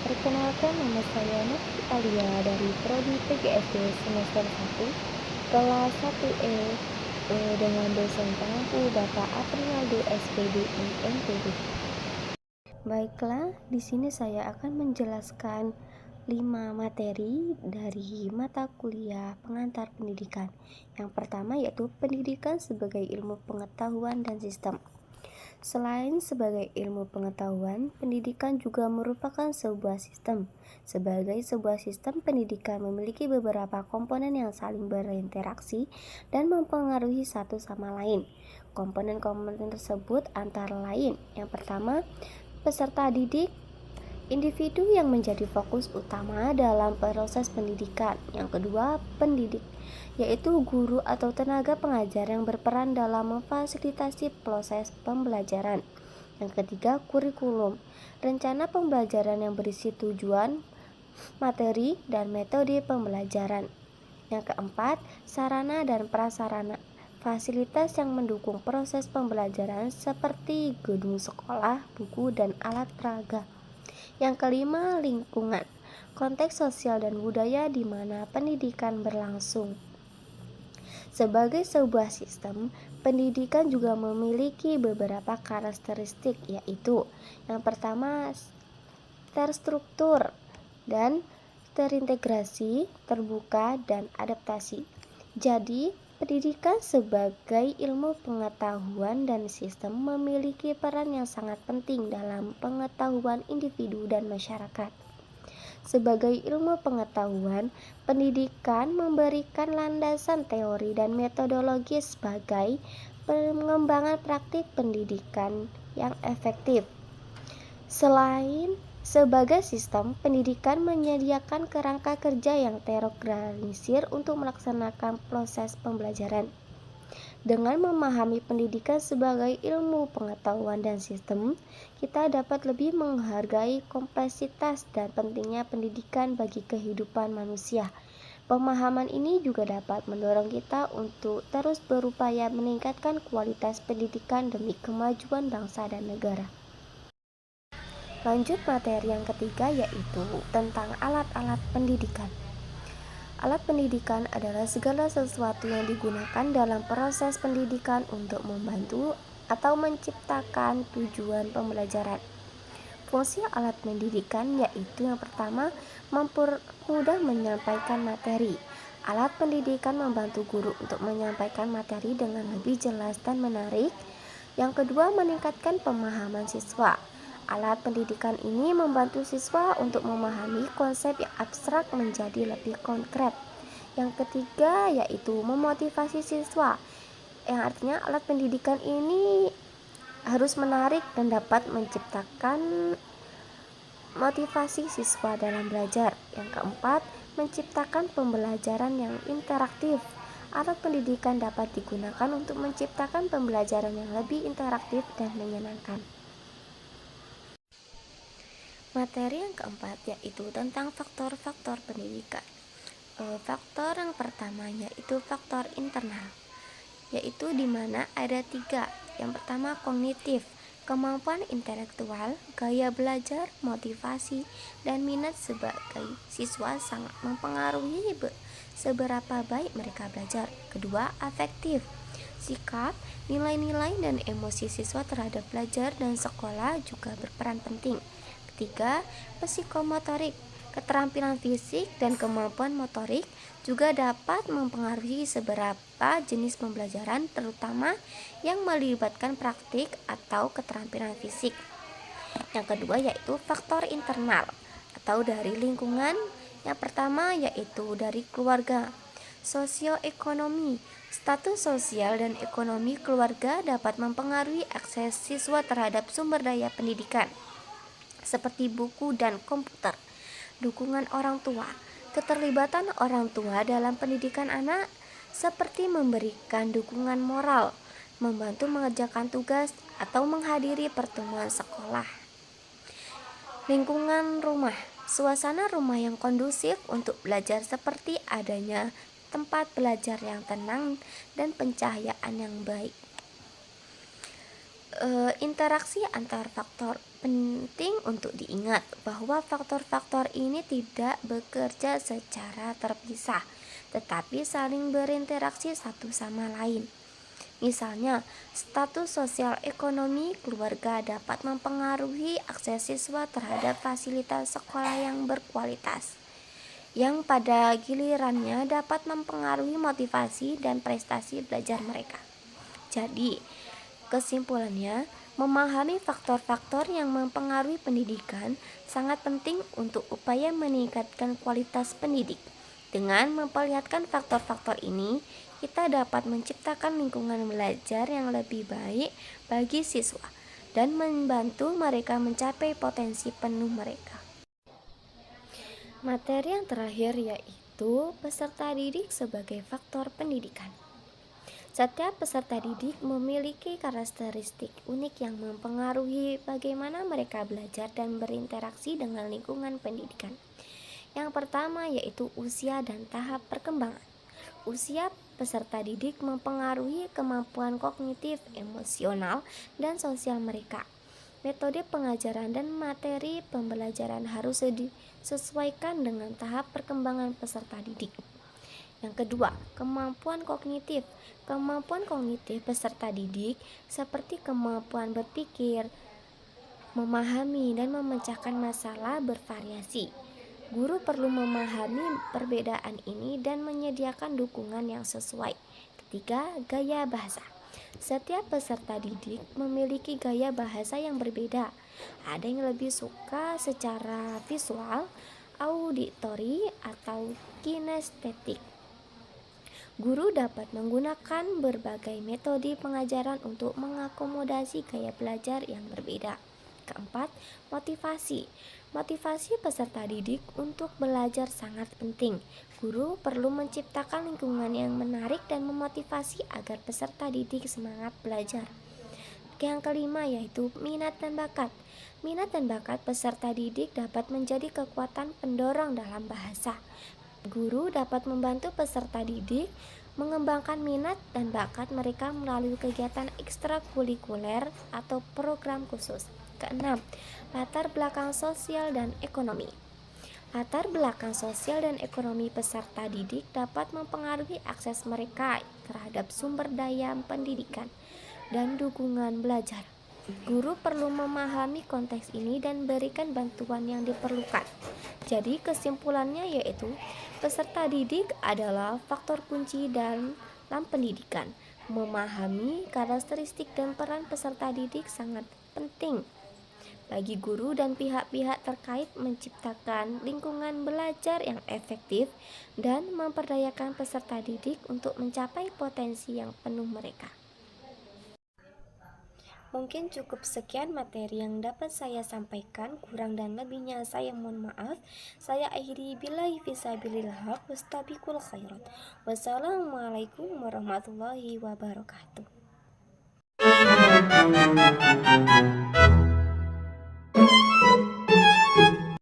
Perkenalkan, nama saya Novi Alia dari Prodi PGSD semester 1 kelas 1E dengan dosen pengampu Bapak Aprinaldo SPDI MPD. Baiklah, di sini saya akan menjelaskan 5 materi dari mata kuliah pengantar pendidikan. Yang pertama yaitu pendidikan sebagai ilmu pengetahuan dan sistem. Selain sebagai ilmu pengetahuan, pendidikan juga merupakan sebuah sistem. Sebagai sebuah sistem, pendidikan memiliki beberapa komponen yang saling berinteraksi dan mempengaruhi satu sama lain. Komponen-komponen tersebut antara lain: yang pertama, peserta didik, individu yang menjadi fokus utama dalam proses pendidikan. Yang kedua, pendidik, yaitu guru atau tenaga pengajar yang berperan dalam memfasilitasi proses pembelajaran. Yang ketiga, kurikulum, rencana pembelajaran yang berisi tujuan, materi, dan metode pembelajaran. Yang keempat, sarana dan prasarana, fasilitas yang mendukung proses pembelajaran seperti gedung sekolah, buku, dan alat peraga. Yang kelima, lingkungan, konteks sosial dan budaya di mana pendidikan berlangsung. Sebagai sebuah sistem, pendidikan juga memiliki beberapa karakteristik, yaitu yang pertama, terstruktur dan terintegrasi, terbuka, dan adaptasi. Jadi, pendidikan sebagai ilmu pengetahuan dan sistem memiliki peran yang sangat penting dalam pengetahuan individu dan masyarakat. Sebagai ilmu pengetahuan, pendidikan memberikan landasan teori dan metodologis sebagai pengembangan praktik pendidikan yang efektif. Selain sebagai sistem, pendidikan menyediakan kerangka kerja yang terorganisir untuk melaksanakan proses pembelajaran. Dengan memahami pendidikan sebagai ilmu pengetahuan dan sistem, kita dapat lebih menghargai kompleksitas dan pentingnya pendidikan bagi kehidupan manusia. Pemahaman ini juga dapat mendorong kita untuk terus berupaya meningkatkan kualitas pendidikan demi kemajuan bangsa dan negara. Lanjut materi yang ketiga, yaitu tentang alat-alat pendidikan. Alat pendidikan adalah segala sesuatu yang digunakan dalam proses pendidikan untuk membantu atau menciptakan tujuan pembelajaran. Fungsi alat pendidikan yaitu yang pertama, mempermudah menyampaikan materi. Alat pendidikan membantu guru untuk menyampaikan materi dengan lebih jelas dan menarik. Yang kedua, meningkatkan pemahaman siswa. Alat pendidikan ini membantu siswa untuk memahami konsep yang abstrak menjadi lebih konkret. Yang ketiga yaitu memotivasi siswa, yang artinya alat pendidikan ini harus menarik dan dapat menciptakan motivasi siswa dalam belajar. Yang keempat, menciptakan pembelajaran yang interaktif. Alat pendidikan dapat digunakan untuk menciptakan pembelajaran yang lebih interaktif dan menyenangkan. Materi yang keempat yaitu tentang faktor-faktor pendidikan. Faktor yang pertama yaitu faktor internal, yaitu di mana ada 3. Yang pertama, kognitif, kemampuan intelektual, gaya belajar, motivasi, dan minat sebagai siswa sangat mempengaruhi seberapa baik mereka belajar. Kedua, afektif, sikap, nilai-nilai, dan emosi siswa terhadap belajar dan sekolah juga berperan penting. Ketiga, psikomotorik, keterampilan fisik dan kemampuan motorik juga dapat mempengaruhi seberapa jenis pembelajaran, terutama yang melibatkan praktik atau keterampilan fisik. Yang kedua yaitu faktor internal atau dari lingkungan. Yang pertama yaitu dari keluarga. Sosioekonomi, status sosial dan ekonomi keluarga dapat mempengaruhi akses siswa terhadap sumber daya pendidikan seperti buku dan komputer. Dukungan orang tua, keterlibatan orang tua dalam pendidikan anak seperti memberikan dukungan moral, membantu mengerjakan tugas, atau menghadiri pertemuan sekolah. Lingkungan rumah, suasana rumah yang kondusif untuk belajar seperti adanya tempat belajar yang tenang dan pencahayaan yang baik. Interaksi antar faktor penting untuk diingat bahwa faktor-faktor ini tidak bekerja secara terpisah, tetapi saling berinteraksi satu sama lain. Misalnya, status sosial ekonomi keluarga dapat mempengaruhi akses siswa terhadap fasilitas sekolah yang berkualitas, yang pada gilirannya dapat mempengaruhi motivasi dan prestasi belajar mereka. Jadi, kesimpulannya, memahami faktor-faktor yang mempengaruhi pendidikan sangat penting untuk upaya meningkatkan kualitas pendidik. Dengan memperlihatkan faktor-faktor ini, kita dapat menciptakan lingkungan belajar yang lebih baik bagi siswa dan membantu mereka mencapai potensi penuh mereka. Materi yang terakhir yaitu peserta didik sebagai faktor pendidikan. Setiap peserta didik memiliki karakteristik unik yang mempengaruhi bagaimana mereka belajar dan berinteraksi dengan lingkungan pendidikan. Yang pertama yaitu usia dan tahap perkembangan. Usia peserta didik mempengaruhi kemampuan kognitif, emosional, dan sosial mereka. Metode pengajaran dan materi pembelajaran harus disesuaikan dengan tahap perkembangan peserta didik. Yang kedua, kemampuan kognitif. Kemampuan kognitif peserta didik seperti kemampuan berpikir, memahami, dan memecahkan masalah bervariasi. Guru perlu memahami perbedaan ini dan menyediakan dukungan yang sesuai. Ketiga, gaya bahasa. Setiap peserta didik memiliki gaya bahasa yang berbeda. Ada yang lebih suka secara visual, auditori, atau kinestetik. Guru dapat menggunakan berbagai metode pengajaran untuk mengakomodasi gaya belajar yang berbeda. Keempat, motivasi. Motivasi peserta didik untuk belajar sangat penting. Guru perlu menciptakan lingkungan yang menarik dan memotivasi agar peserta didik semangat belajar. Yang kelima yaitu minat dan bakat. Minat dan bakat peserta didik dapat menjadi kekuatan pendorong dalam bahasa. Guru dapat membantu peserta didik mengembangkan minat dan bakat mereka melalui kegiatan ekstrakurikuler atau program khusus. Keenam, latar belakang sosial dan ekonomi. Latar belakang sosial dan ekonomi peserta didik dapat mempengaruhi akses mereka terhadap sumber daya pendidikan dan dukungan belajar. Guru perlu memahami konteks ini dan berikan bantuan yang diperlukan. Jadi kesimpulannya yaitu peserta didik adalah faktor kunci dalam pendidikan. Memahami karakteristik dan peran peserta didik sangat penting bagi guru dan pihak-pihak terkait menciptakan lingkungan belajar yang efektif dan memperdayakan peserta didik untuk mencapai potensi yang penuh mereka. Mungkin cukup sekian materi yang dapat saya sampaikan, kurang dan lebihnya saya mohon maaf. Saya akhiri billahi fisabilillah wastabiqul khairat. Wassalamualaikum warahmatullahi wabarakatuh.